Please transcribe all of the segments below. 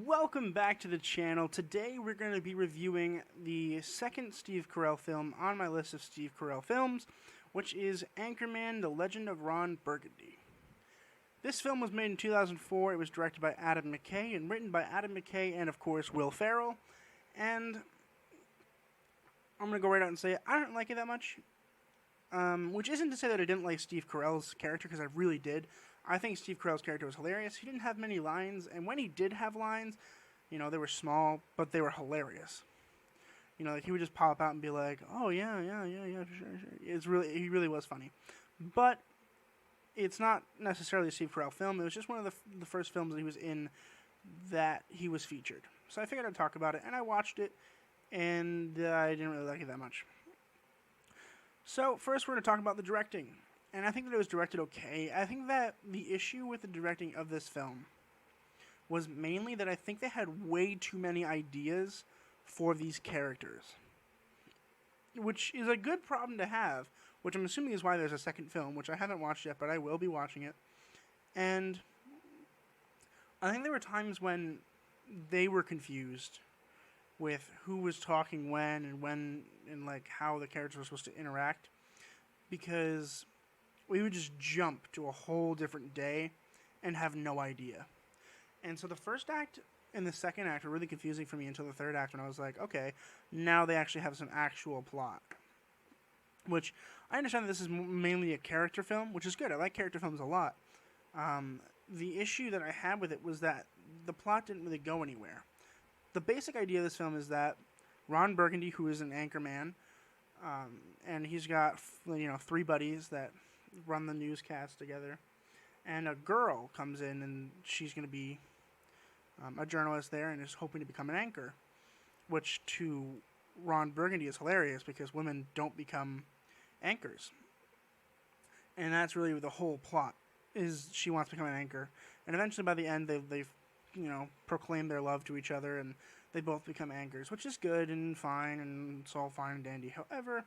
Welcome back to the channel. Today we're going to be reviewing the second Steve Carell film on my list of Steve Carell films, which is Anchorman: The Legend of Ron Burgundy. This film was made in 2004. It was directed by Adam McKay and written by Adam McKay and, of course, Will Ferrell. And I'm going to go right out and say it. I don't like it that much. Which isn't to say that I didn't like Steve Carell's character, because I really did. I think Steve Carell's character was hilarious. He didn't have many lines, and when he did have lines, they were small, but they were hilarious. Like he would just pop out and be like, "Oh yeah, sure." He really was funny. But it's not necessarily a Steve Carell film. It was just one of the first films that he was in that he was featured. So I figured I'd talk about it, and I watched it, and I didn't really like it that much. So first we're going to talk about the directing. And I think that it was directed okay. I think that the issue with the directing of this film was mainly that I think they had way too many ideas for these characters. Which is a good problem to have, which I'm assuming is why there's a second film, which I haven't watched yet, but I will be watching it. And I think there were times when they were confused with who was talking when and like how the characters were supposed to interact, because we would just jump to a whole different day and have no idea. And so the first act and the second act were really confusing for me until the third act, when I was like, okay, now they actually have some actual plot. Which, I understand that this is mainly a character film, which is good. I like character films a lot. The issue that I had with it was that the plot didn't really go anywhere. The basic idea of this film is that Ron Burgundy, who is an anchorman, and he's got three buddies that run the newscast together, and a girl comes in, and she's going to be a journalist there and is hoping to become an anchor, which to Ron Burgundy is hilarious because women don't become anchors. And that's really the whole plot, is she wants to become an anchor, and eventually by the end they proclaim their love to each other, and they both become anchors, which is good and fine, and it's all fine and dandy. However,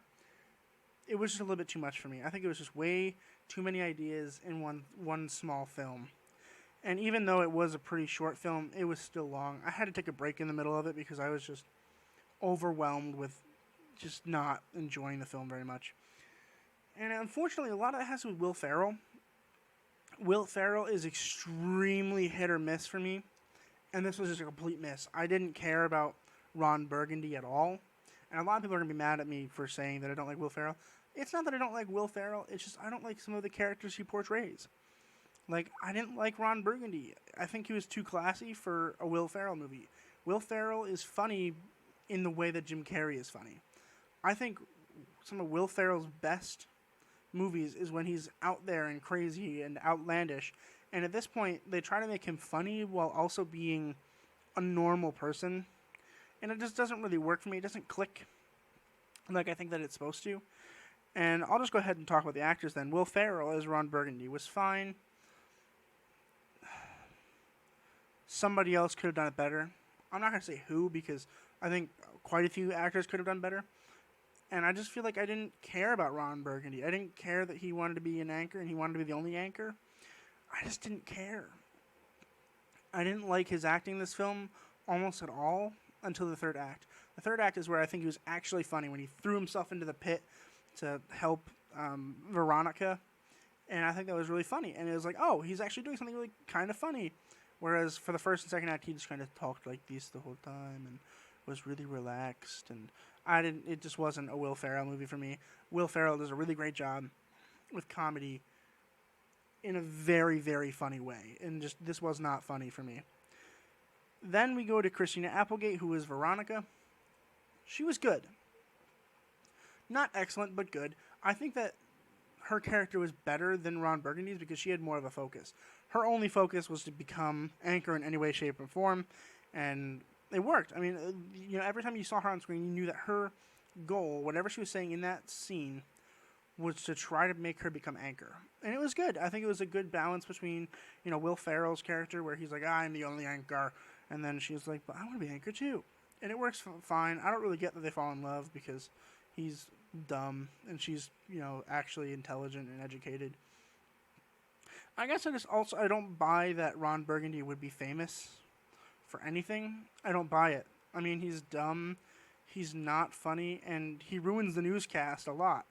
it was just a little bit too much for me. I think it was just way too many ideas in one small film. And even though it was a pretty short film, it was still long. I had to take a break in the middle of it because I was just overwhelmed with just not enjoying the film very much. And unfortunately, a lot of that has to do with Will Ferrell. Will Ferrell is extremely hit or miss for me, and this was just a complete miss. I didn't care about Ron Burgundy at all. And a lot of people are going to be mad at me for saying that I don't like Will Ferrell. It's not that I don't like Will Ferrell. It's just I don't like some of the characters he portrays. Like, I didn't like Ron Burgundy. I think he was too classy for a Will Ferrell movie. Will Ferrell is funny in the way that Jim Carrey is funny. I think some of Will Ferrell's best movies is when he's out there and crazy and outlandish. And at this point, they try to make him funny while also being a normal person. And it just doesn't really work for me. It doesn't click like I think that it's supposed to. And I'll just go ahead and talk about the actors then. Will Ferrell as Ron Burgundy was fine. Somebody else could have done it better. I'm not going to say who, because I think quite a few actors could have done better. And I just feel like I didn't care about Ron Burgundy. I didn't care that he wanted to be an anchor and he wanted to be the only anchor. I just didn't care. I didn't like his acting in this film almost at all until the third act. The third act is where I think he was actually funny, when he threw himself into the pit to help Veronica. And I think that was really funny. And it was like, oh, he's actually doing something really kind of funny. Whereas for the first and second act, he just kind of talked like this the whole time and was really relaxed. And it just wasn't a Will Ferrell movie for me. Will Ferrell does a really great job with comedy in a very, very funny way. And just this was not funny for me. Then we go to Christina Applegate, who is Veronica. She was good. Not excellent, but good. I think that her character was better than Ron Burgundy's because she had more of a focus. Her only focus was to become anchor in any way, shape, or form, and it worked. I mean, every time you saw her on screen, you knew that her goal, whatever she was saying in that scene, was to try to make her become anchor. And it was good. I think it was a good balance between, Will Ferrell's character, where he's like, I'm the only anchor, and then she's like, but I want to be anchor too. And it works fine. I don't really get that they fall in love because he's dumb and she's, actually intelligent and educated. I guess I don't buy that Ron Burgundy would be famous for anything, I don't buy it. I mean, he's dumb, he's not funny, and he ruins the newscast a lot.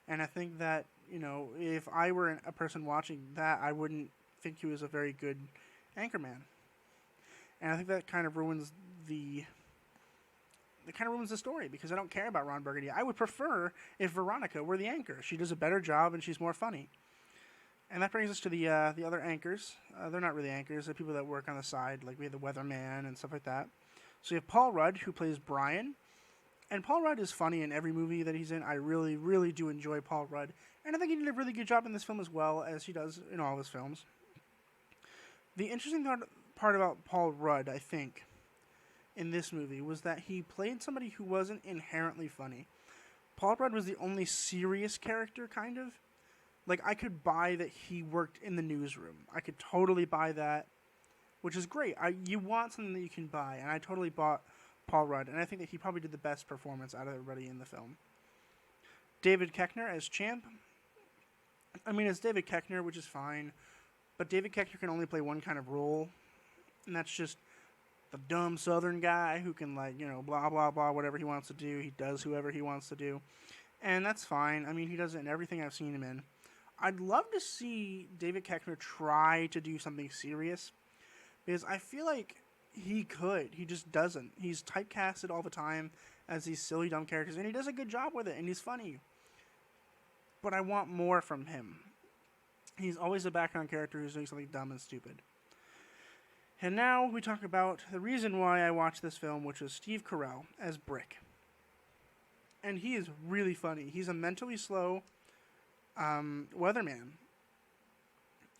And I think that, if I were a person watching that, I wouldn't think he was a very good anchorman. And I think that kind of ruins the story, because I don't care about Ron Burgundy. I would prefer if Veronica were the anchor. She does a better job and she's more funny. And that brings us to the other anchors. They're not really anchors. They're people that work on the side, like we have the weatherman and stuff like that. So you have Paul Rudd, who plays Brian. And Paul Rudd is funny in every movie that he's in. I really, really do enjoy Paul Rudd. And I think he did a really good job in this film as well, as he does in all of his films. The interesting part about Paul Rudd, I think, in this movie was that he played somebody who wasn't inherently funny. Paul Rudd was the only serious character, kind of. Like, I could buy that he worked in the newsroom. I could totally buy that, which is great. You want something that you can buy, and I totally bought Paul Rudd, and I think that he probably did the best performance out of everybody in the film. David Koechner as Champ. I mean, it's David Koechner, which is fine, but David Koechner can only play one kind of role, and that's just the dumb Southern guy who can, blah, blah, blah, whatever he wants to do. He does whoever he wants to do, and that's fine. I mean, he does it in everything I've seen him in. I'd love to see David Koechner try to do something serious, because I feel like he could. He just doesn't. He's typecasted all the time as these silly, dumb characters, and he does a good job with it, and he's funny. But I want more from him. He's always a background character who's doing something dumb and stupid. And now we talk about the reason why I watched this film, which was Steve Carell as Brick. And he is really funny. He's a mentally slow weatherman,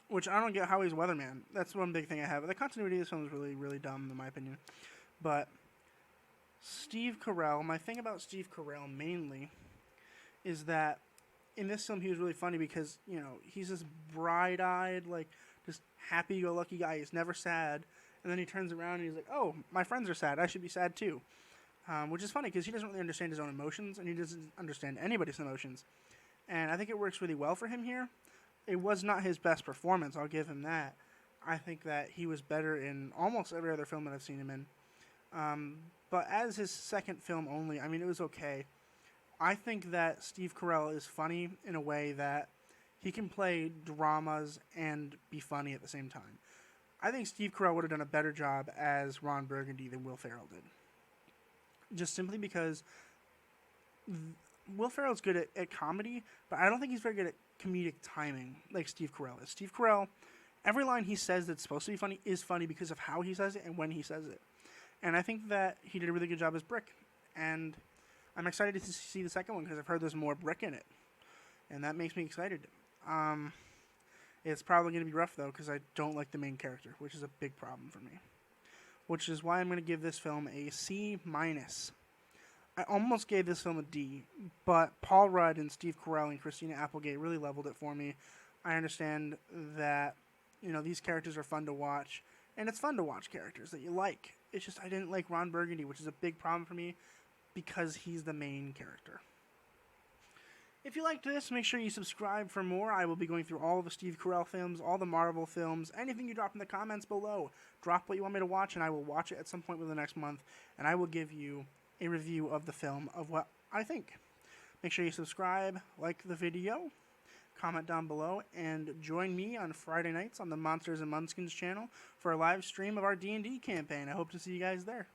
which I don't get how he's a weatherman. That's one big thing I have. The continuity of this film is really, really dumb, in my opinion. But Steve Carell, my thing about Steve Carell mainly is that in this film he was really funny because, he's this bright-eyed, just happy-go-lucky guy. He's never sad. And then he turns around and he's like, oh, my friends are sad. I should be sad too. Which is funny because he doesn't really understand his own emotions, and he doesn't understand anybody's emotions. And I think it works really well for him here. It was not his best performance, I'll give him that. I think that he was better in almost every other film that I've seen him in. But as his second film only, I mean, it was okay. I think that Steve Carell is funny in a way that he can play dramas and be funny at the same time. I think Steve Carell would have done a better job as Ron Burgundy than Will Ferrell did. Just simply because Will Ferrell's good at comedy, but I don't think he's very good at comedic timing like Steve Carell is. Steve Carell, every line he says that's supposed to be funny is funny because of how he says it and when he says it. And I think that he did a really good job as Brick. And I'm excited to see the second one because I've heard there's more Brick in it. And that makes me excited. It's probably going to be rough, though, because I don't like the main character, which is a big problem for me. Which is why I'm going to give this film a C-. I almost gave this film a D, but Paul Rudd and Steve Carell and Christina Applegate really leveled it for me. I understand that, these characters are fun to watch, and it's fun to watch characters that you like. It's just I didn't like Ron Burgundy, which is a big problem for me because he's the main character. If you liked this, make sure you subscribe for more. I will be going through all the Steve Carell films, all the Marvel films, anything you drop in the comments below. Drop what you want me to watch, and I will watch it at some point within the next month, and I will give you a review of the film of what I think. Make sure you subscribe, like the video, comment down below, and join me on Friday nights on the Monsters and Munskins channel for a live stream of our D&D campaign. I hope to see you guys there.